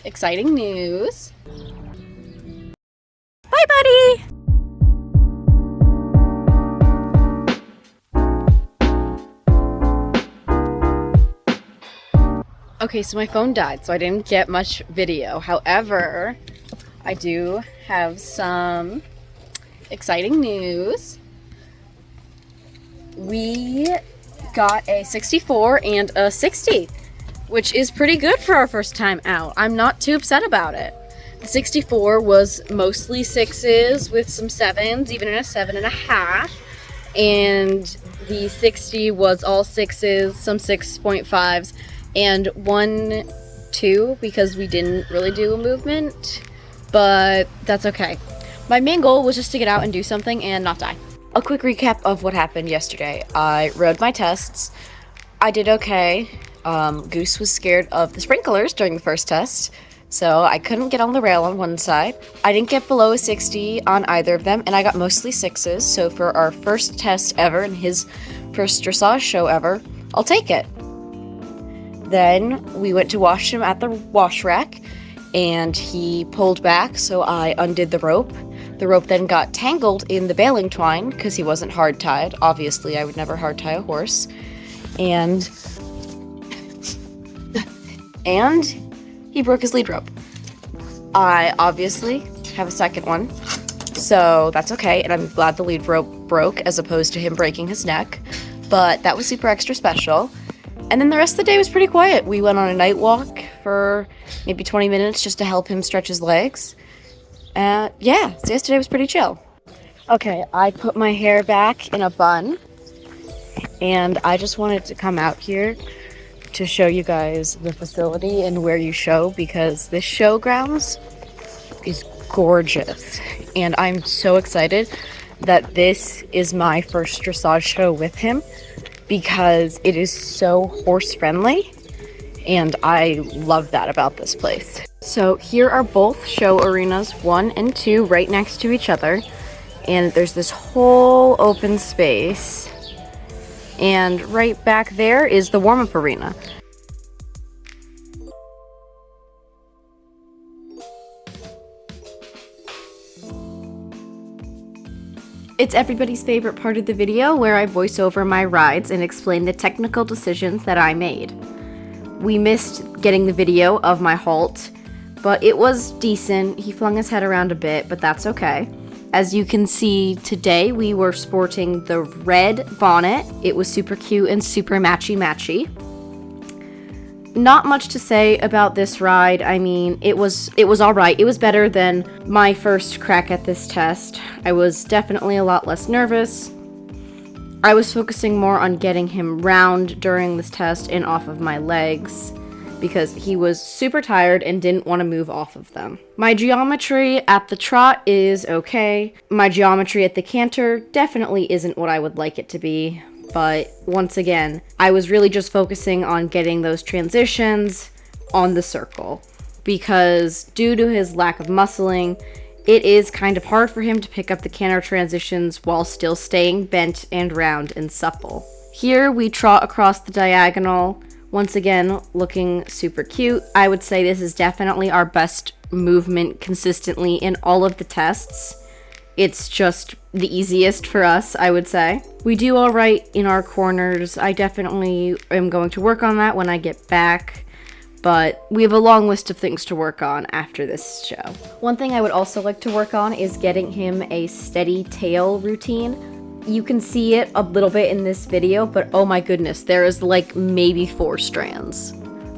exciting news. Bye, buddy! Okay, so my phone died, so I didn't get much video. However, I do have some exciting news. We got a 64 and a 60, which is pretty good for our first time out. I'm not too upset about it. The 64 was mostly 6s with some 7s, even in a 7.5. And the 60 was all 6s, some 6.5s, and 1 2 because we didn't really do a movement, but that's okay. My main goal was just to get out and do something and not die. A quick recap of what happened yesterday. I rode my tests. I did okay. Goose was scared of the sprinklers during the first test, so I couldn't get on the rail on one side. I didn't get below a 60 on either of them, and I got mostly 6s, so for our first test ever and his first dressage show ever, I'll take it. Then we went to wash him at the wash rack, and he pulled back, so I undid the rope. The rope then got tangled in the baling twine because he wasn't hard-tied. Obviously, I would never hard-tie a horse. And he broke his lead rope. I obviously have a second one, so that's okay, and I'm glad the lead rope broke as opposed to him breaking his neck, but that was super extra special. And then the rest of the day was pretty quiet. We went on a night walk for maybe 20 minutes just to help him stretch his legs. Yeah, so yesterday was pretty chill. Okay, I put my hair back in a bun, and I just wanted to come out here to show you guys the facility and where you show, because this showgrounds is gorgeous. And I'm so excited that this is my first dressage show with him, because it is so horse friendly, and I love that about this place. So here are both show arenas, 1 and 2, right next to each other, and there's this whole open space, and right back there is the warm-up arena. It's everybody's favorite part of the video where I voice over my rides and explain the technical decisions that I made. We missed getting the video of my halt, but it was decent. He flung his head around a bit, but that's okay. As you can see, today we were sporting the red bonnet. It was super cute and super matchy-matchy. Not much to say about this ride. I mean, it was alright. It was better than my first crack at this test. I was definitely a lot less nervous. I was focusing more on getting him round during this test and off of my legs, because he was super tired and didn't want to move off of them. My geometry at the trot is okay. My geometry at the canter definitely isn't what I would like it to be. But once again, I was really just focusing on getting those transitions on the circle, because due to his lack of muscling, it is kind of hard for him to pick up the canter transitions while still staying bent and round and supple. Here we trot across the diagonal, once again looking super cute. I would say this is definitely our best movement consistently in all of the tests. It's just the easiest for us, I would say. We do all right in our corners. I definitely am going to work on that when I get back, but we have a long list of things to work on after this show. One thing I would also like to work on is getting him a steady tail routine. You can see it a little bit in this video, but oh my goodness, there is like maybe 4 strands.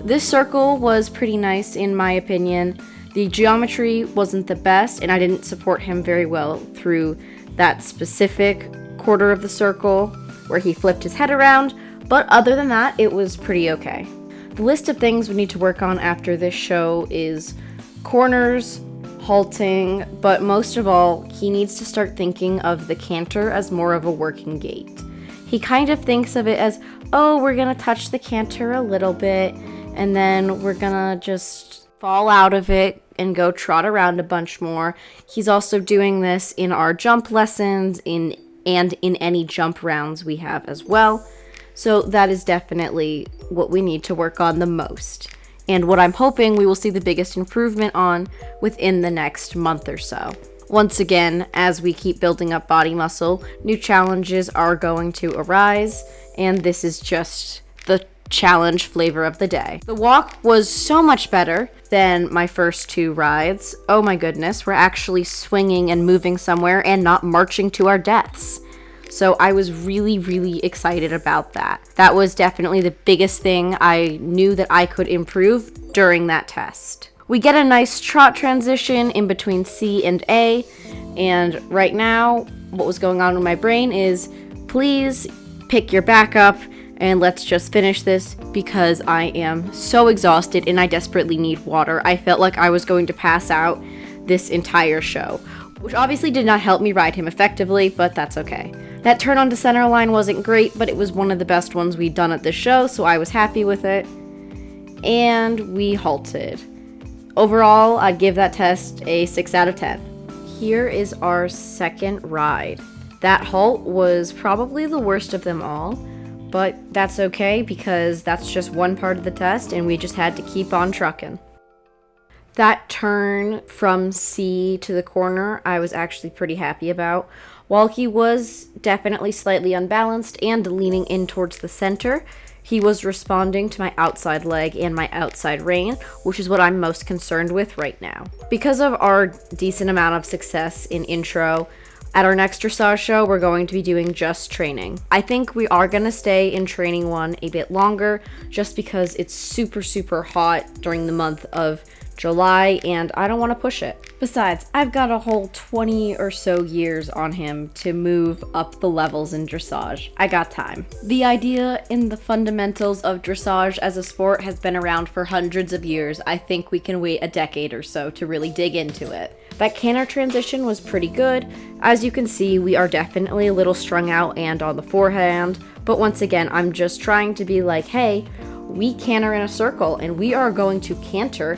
This circle was pretty nice in my opinion. The geometry wasn't the best, and I didn't support him very well through that specific quarter of the circle where he flipped his head around, but other than that, it was pretty okay. The list of things we need to work on after this show is corners, halting, but most of all, he needs to start thinking of the canter as more of a working gait. He kind of thinks of it as, oh, we're gonna touch the canter a little bit, and then we're gonna just fall out of it and go trot around a bunch more. He's also doing this in our jump lessons and in any jump rounds we have as well. So that is definitely what we need to work on the most. and what I'm hoping we will see the biggest improvement on within the next month or so. Once again, as we keep building up body muscle, new challenges are going to arise, and this is just the challenge flavor of the day. The walk was so much better than my first 2 rides. Oh my goodness, we're actually swinging and moving somewhere and not marching to our deaths. So I was really, really excited about that. That was definitely the biggest thing I knew that I could improve during that test. We get a nice trot transition in between C and A, and right now, what was going on in my brain is, please pick your back up and let's just finish this because I am so exhausted and I desperately need water. I felt like I was going to pass out this entire show, which obviously did not help me ride him effectively, but that's okay. That turn onto center line wasn't great, but it was one of the best ones we'd done at this show, so I was happy with it. And we halted. Overall, I'd give that test a 6 out of 10. Here is our second ride. That halt was probably the worst of them all, but that's okay because that's just one part of the test and we just had to keep on trucking. That turn from C to the corner, I was actually pretty happy about. While he was definitely slightly unbalanced and leaning in towards the center, he was responding to my outside leg and my outside rein, which is what I'm most concerned with right now. Because of our decent amount of success in intro, at our next dressage show, we're going to be doing just training. I think we are going to stay in training 1 a bit longer just because it's super, super hot during the month of July, and I don't want to push it. Besides, I've got a whole 20 or so years on him to move up the levels in dressage. I got time. The idea in the fundamentals of dressage as a sport has been around for hundreds of years. I think we can wait a decade or so to really dig into it. That canter transition was pretty good. As you can see, we are definitely a little strung out and on the forehand, but once again, I'm just trying to be like, hey, we canter in a circle and we are going to canter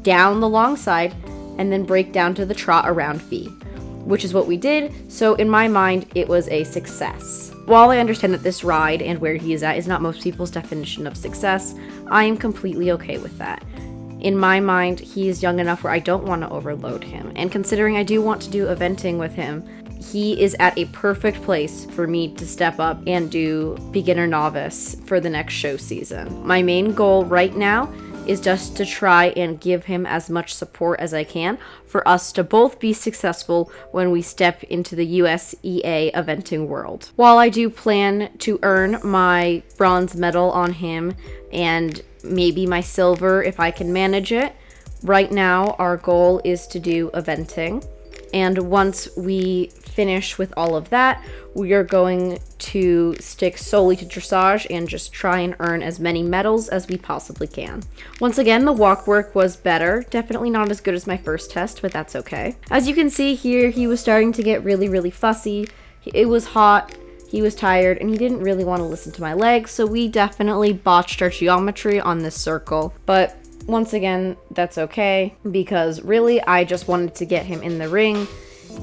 down the long side and then break down to the trot around V, which is what we did. So in my mind, it was a success. While I understand that this ride and where he is at is not most people's definition of success, I am completely okay with that. In my mind, he is young enough where I don't want to overload him. And considering I do want to do eventing with him, he is at a perfect place for me to step up and do beginner novice for the next show season. My main goal right now is just to try and give him as much support as I can for us to both be successful when we step into the USEA eventing world. While I do plan to earn my bronze medal on him and maybe my silver if I can manage it, right now our goal is to do eventing. And once we finish with all of that, we are going to stick solely to dressage and just try and earn as many medals as we possibly can. Once again, the walk work was better. Definitely not as good as my first test, but that's okay. As you can see here, he was starting to get really, really fussy. It was hot, he was tired, and he didn't really want to listen to my legs, so we definitely botched our geometry on this circle. But once again, that's okay, because really I just wanted to get him in the ring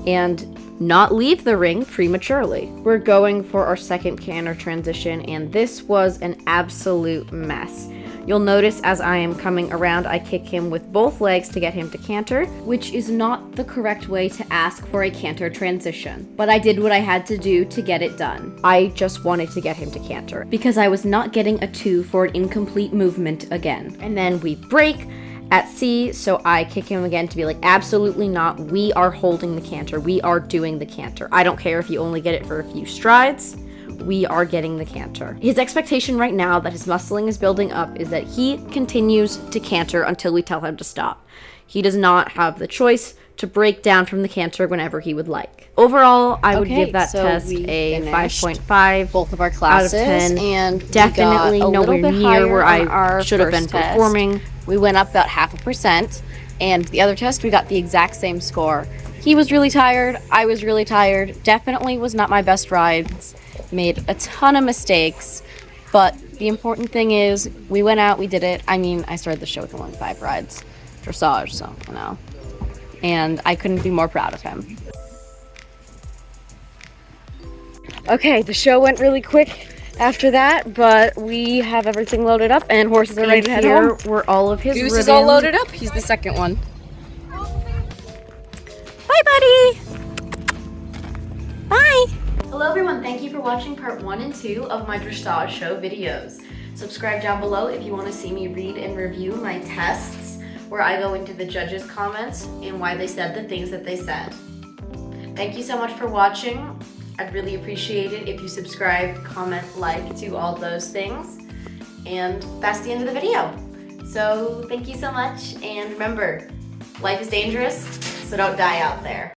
and not leave the ring prematurely. We're going for our second canter transition, and this was an absolute mess. You'll notice as I am coming around, I kick him with both legs to get him to canter, which is not the correct way to ask for a canter transition. But I did what I had to do to get it done. I just wanted to get him to canter because I was not getting a 2 for an incomplete movement again. And then we break at C, so I kick him again to be like, absolutely not. We are holding the canter. We are doing the canter. I don't care if you only get it for a few strides. We are getting the canter. His expectation right now that his muscling is building up is that he continues to canter until we tell him to stop. He does not have the choice to break down from the canter whenever he would like. Overall, I would give that test a 5.5 both of our classes out of 10. And definitely nowhere near where I should have been performing. We went up about 0.5%, and the other test we got the exact same score. He was really tired, I was really tired, definitely was not my best rides, made a ton of mistakes, but the important thing is we went out, we did it. I mean, I started the show with only 5 rides, dressage, so, you know, and I couldn't be more proud of him. Okay, the show went really quick. after that, but we have everything loaded up and horses are ready to head here home. were all of his Goose ribbons. is all loaded up. He's the second one. Bye, buddy. Bye. Hello everyone, thank you for watching part 1 and 2 of my dressage show videos. Subscribe down below if you want to see me read and review my tests, where I go into the judges' comments and why they said the things that they said. Thank you so much for watching. I'd really appreciate it if you subscribe, comment, like, do all those things. And that's the end of the video. So thank you so much, and remember, life is dangerous, so don't die out there.